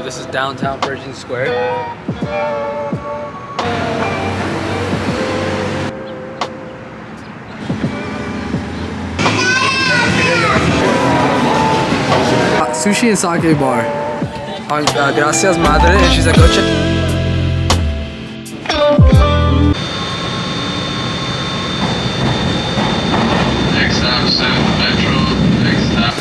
this is downtown Pershing Square. Sushi and sake bar on Gracias Madre, and she's like, go check. Next stop, 7th Metro. Next stop.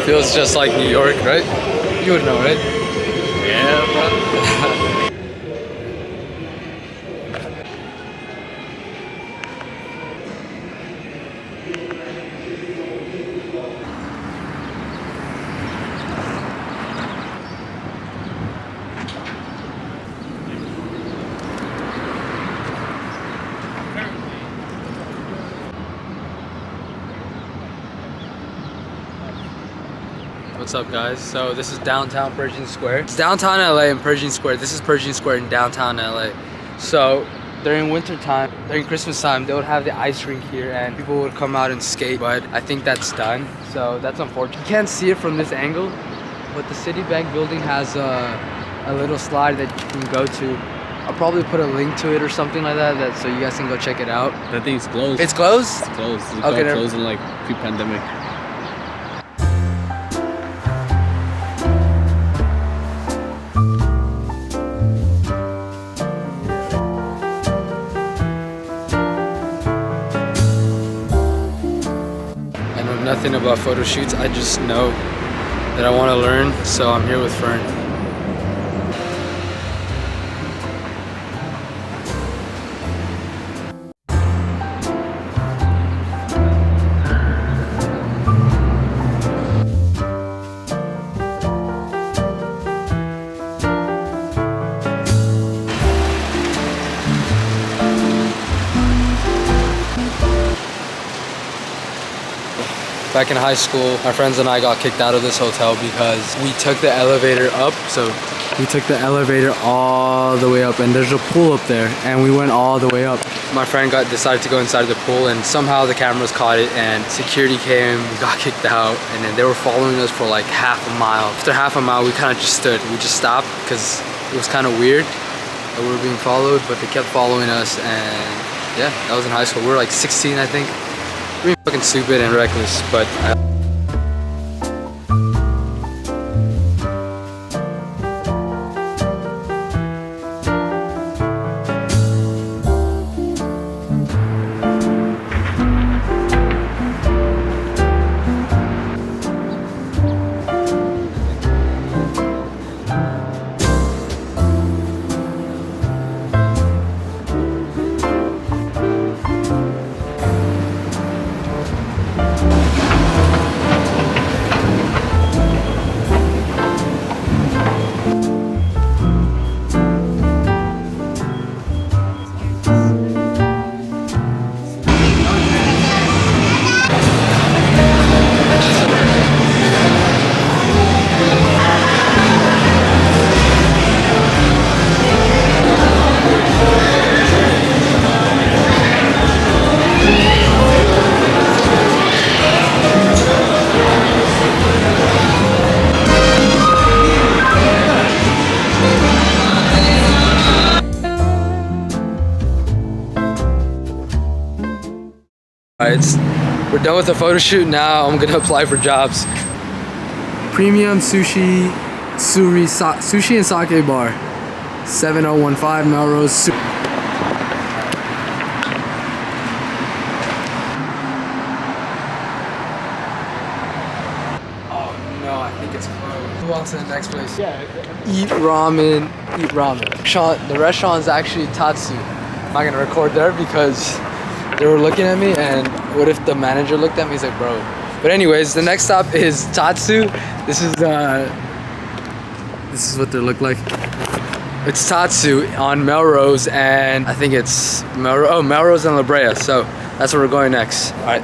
Feels just like New York, right? You would know, right? Yeah, bro. What's up, guys? So this is downtown Pershing Square. It's downtown LA and Pershing Square. This is Pershing Square in downtown LA. So during winter time, during Christmas time, they would have the ice rink here and people would come out and skate, but I think that's done. So that's unfortunate. You can't see it from this angle, but the Citibank building has a little slide that you can go to. I'll probably put a link to it or something like that, so you guys can go check it out. That thing's closed. It's closed? It's closed. It Okay, got closed in like pre-pandemic. I know nothing about photo shoots. I just know that I want to learn, so I'm here with Fern. Back in high school, my friends and I got kicked out of this hotel because we took the elevator up. So we took the elevator all the way up, and there's a pool up there, and we went all the way up. My friend decided to go inside the pool, and somehow the cameras caught it, and security came, we got kicked out, and then they were following us for like half a mile. After half a mile, we kind of just stood. We just stopped because it was kind of weird that we were being followed, but they kept following us, and yeah, that was in high school. We were like 16, I think. Really fucking stupid and reckless, but we're done with the photo shoot. Now I'm gonna apply for jobs. Premium sushi, sushi and sake bar, 7015 Melrose. Oh no, I think it's closed. Move on to the next place. Eat ramen, eat ramen. The restaurant is actually Tatsu. I'm not gonna record there because they were looking at me, and what if the manager looked at me? He's like, bro. But anyways, the next stop is Tatsu. This is what they look like. It's Tatsu on Melrose, and I think it's Melrose and La Brea. So that's where we're going next. All right.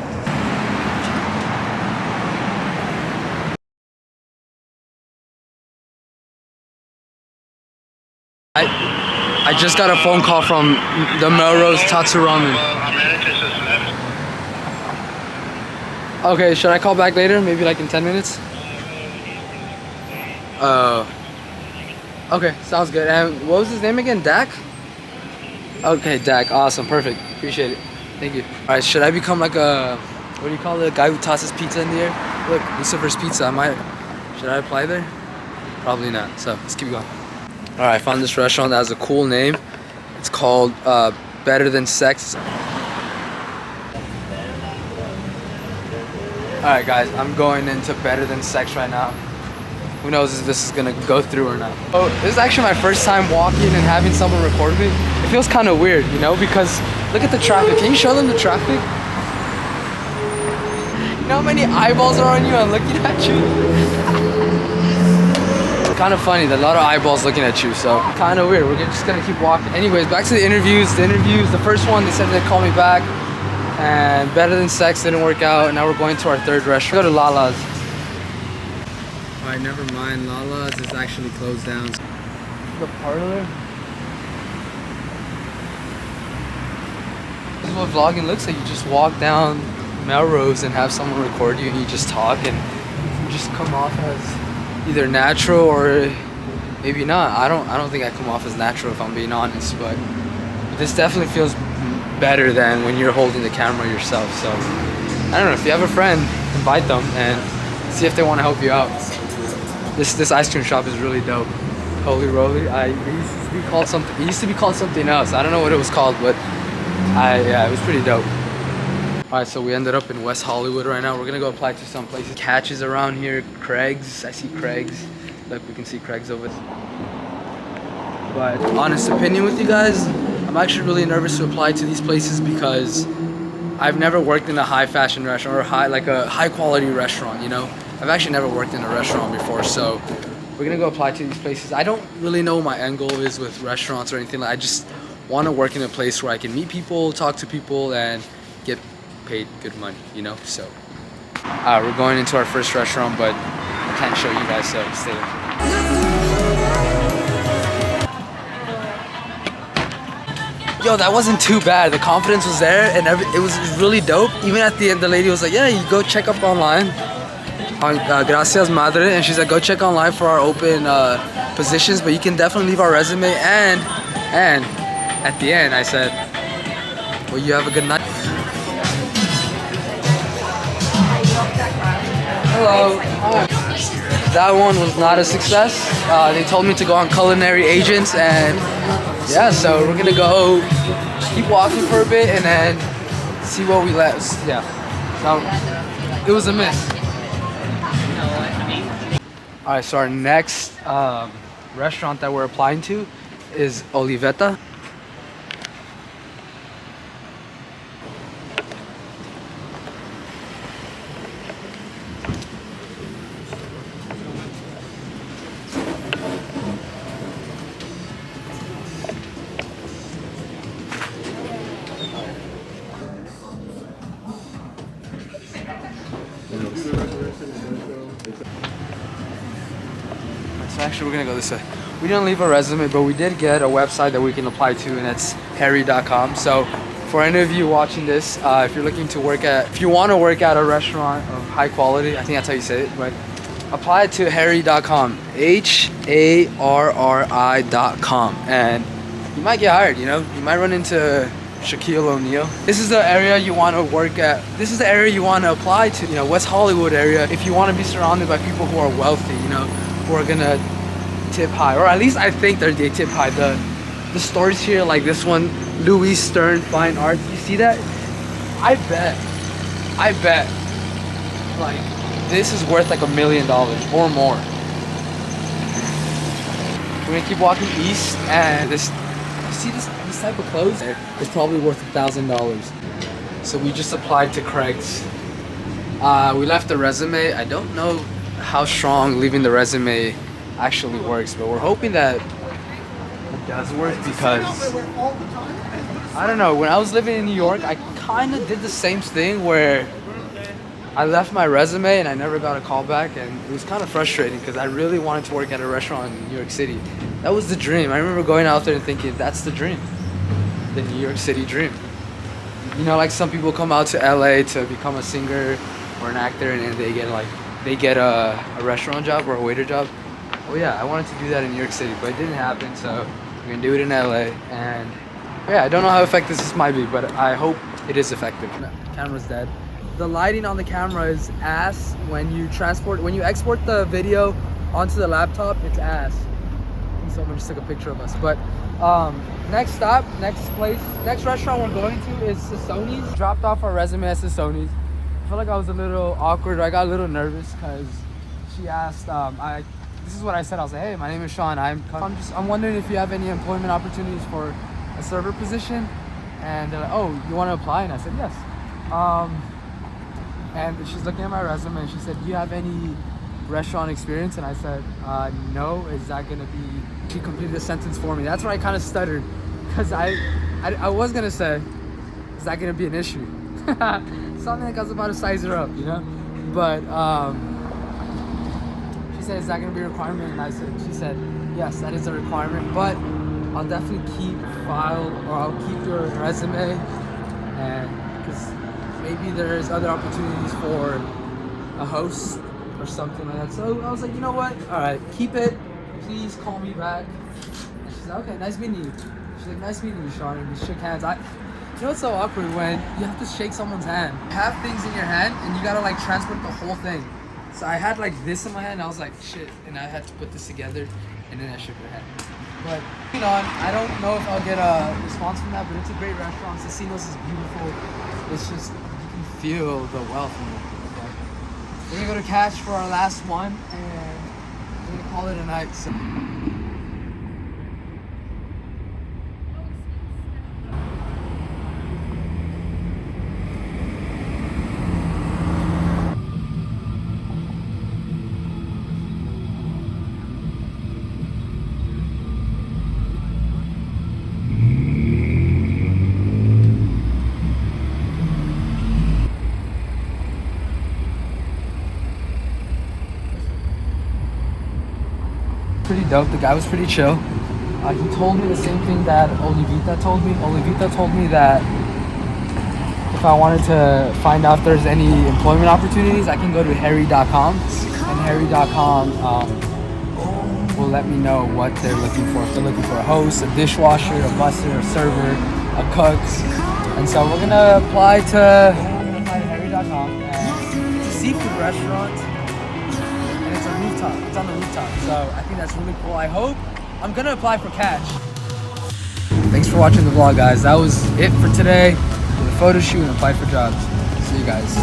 I just got a phone call from the Melrose Tatsu Ramen. Okay, should I call back later? Maybe like in 10 minutes? Okay, sounds good. And what was his name again? Dak? Okay, Dak. Awesome, perfect. Appreciate it. Thank you. All right, should I become like a, what do you call it? A guy who tosses pizza in the air? Look, Lucifer's Pizza. Should I apply there? Probably not. So let's keep going. All right, I found this restaurant that has a cool name. It's called Better Than Sex. Alright guys, I'm going into Better Than Sex right now. Who knows if this is gonna go through or not. Oh, this is actually my first time walking and having someone record me. It feels kind of weird, you know, because look at the traffic. Can you show them the traffic? You know how many eyeballs are on you and looking at you? It's kind of funny, that a lot of eyeballs looking at you, so kind of weird. We're just gonna keep walking. Anyways, back to the interviews. The first one, they said they'd call me back. And Better Than Sex didn't work out, and now we're going to our third restaurant. Go to Lala's. Alright, never mind. Lala's is actually closed down. The parlor? This is what vlogging looks like. You just walk down Melrose and have someone record you, and you just talk, and you just come off as either natural or maybe not. I don't think I come off as natural if I'm being honest, but this definitely feels better than when you're holding the camera yourself. So I don't know, if you have a friend, invite them and see if they want to help you out. This ice cream shop is really dope. Holy Roly. It used to be called something else. I don't know what it was called, but yeah, it was pretty dope. Alright, so we ended up in West Hollywood right now. We're gonna go apply to some places. Catches around here, Craig's. I see Craig's. Look, we can see Craig's over there. But honest opinion with you guys, I'm actually really nervous to apply to these places because I've never worked in a high fashion restaurant or a high quality restaurant, you know? I've actually never worked in a restaurant before, so we're gonna go apply to these places. I don't really know what my end goal is with restaurants or anything. I just want to work in a place where I can meet people, talk to people, and get paid good money, you know? So we're going into our first restaurant, but I can't show you guys, so stay there. Yo, that wasn't too bad. The confidence was there, and it was really dope. Even at the end, the lady was like, yeah, you go check up online on Gracias Madre, and she's like, go check online for our open positions, but you can definitely leave our resume. And at the end, I said, well, you have a good night. Hello. That one was not a success. They told me to go on Culinary Agents, and yeah, so we're gonna go keep walking for a bit and then see what we let. Yeah, so it was a miss. All right, so our next restaurant that we're applying to is Olivetta. So actually we're gonna go this way. We didn't leave a resume, but we did get a website that we can apply to, and it's harry.com. So for any of you watching this, if you want to work at a restaurant of high quality, I think that's how you say it, but apply it to harry.com, HARRI.com, and you might get hired, you know? You might run into Shaquille O'Neal. This is the area you want to work at. This is the area you want to apply to, you know, West Hollywood area, if you want to be surrounded by people who are wealthy, you know, who are gonna tip high, or at least I think they tip high. The stores here, like this one, Louis Stern Fine Arts, you see that? I bet like this is worth like $1 million or more. We're gonna keep walking east, and this, you see this type of clothes? It's probably worth $1,000. So we just applied to Craig's. We left the resume. I don't know how strong leaving the resume actually works, but we're hoping that it does work, because I don't know, when I was living in New York, I kind of did the same thing where I left my resume and I never got a call back, and it was kind of frustrating because I really wanted to work at a restaurant in New York City. That was the dream. I remember going out there and thinking, that's the dream, the New York City dream. You know, like some people come out to LA to become a singer or an actor and they get a restaurant job or a waiter job. Oh yeah, I wanted to do that in New York City, but it didn't happen, so we're gonna do it in LA. And yeah, I don't know how effective this might be, but I hope it is effective. No, camera's dead. The lighting on the camera is ass. When you export the video onto the laptop, it's ass. I think someone just took a picture of us. But next stop, next restaurant we're going to is Cecconi's. Dropped off our resume at Cecconi's. I felt like I was a little awkward. I got a little nervous because she asked. This is what I said. I was like, hey, my name is Sean. I'm wondering if you have any employment opportunities for a server position. And they're like, oh, you want to apply? And I said yes. And she's looking at my resume and she said, do you have any restaurant experience? And I said, no. Is that gonna be? She completed the sentence for me. That's where I kind of stuttered, because I was gonna say, is that gonna be an issue? Something like I was about to size her up, you know. But she said, is that gonna be a requirement? And she said, yes, that is a requirement. But I'll definitely I'll keep your resume, and because maybe there's other opportunities for a host or something like that. So I was like, you know what? All right, keep it. Please call me back. And she's like, okay, nice meeting you. She's like, nice meeting you, Sean. And we shook hands. You know what's so awkward when you have to shake someone's hand? You have things in your hand and you gotta like transport the whole thing. So I had like this in my hand and I was like, shit. And I had to put this together and then I shook her hand. But, you know, I don't know if I'll get a response from that, but it's a great restaurant. Cecinos is beautiful. It's just, you can feel the wealth in it. But we're gonna go to Catch for our last one, and we're gonna call it a night. So. Pretty dope. The guy was pretty chill. He told me the same thing that Olivita told me. Olivita told me that if I wanted to find out if there's any employment opportunities, I can go to harry.com, and harry.com will let me know what they're looking for. If they're looking for a host, a dishwasher, a busser, a server, a cook. And so we're gonna apply to harry.com, and it's a seafood restaurant. It's a rooftop. It's on the rooftop. So I think that's really cool. I'm gonna apply for Catch. Thanks for watching the vlog, guys. That was it for today. Did a photo shoot and applied for jobs. See you guys.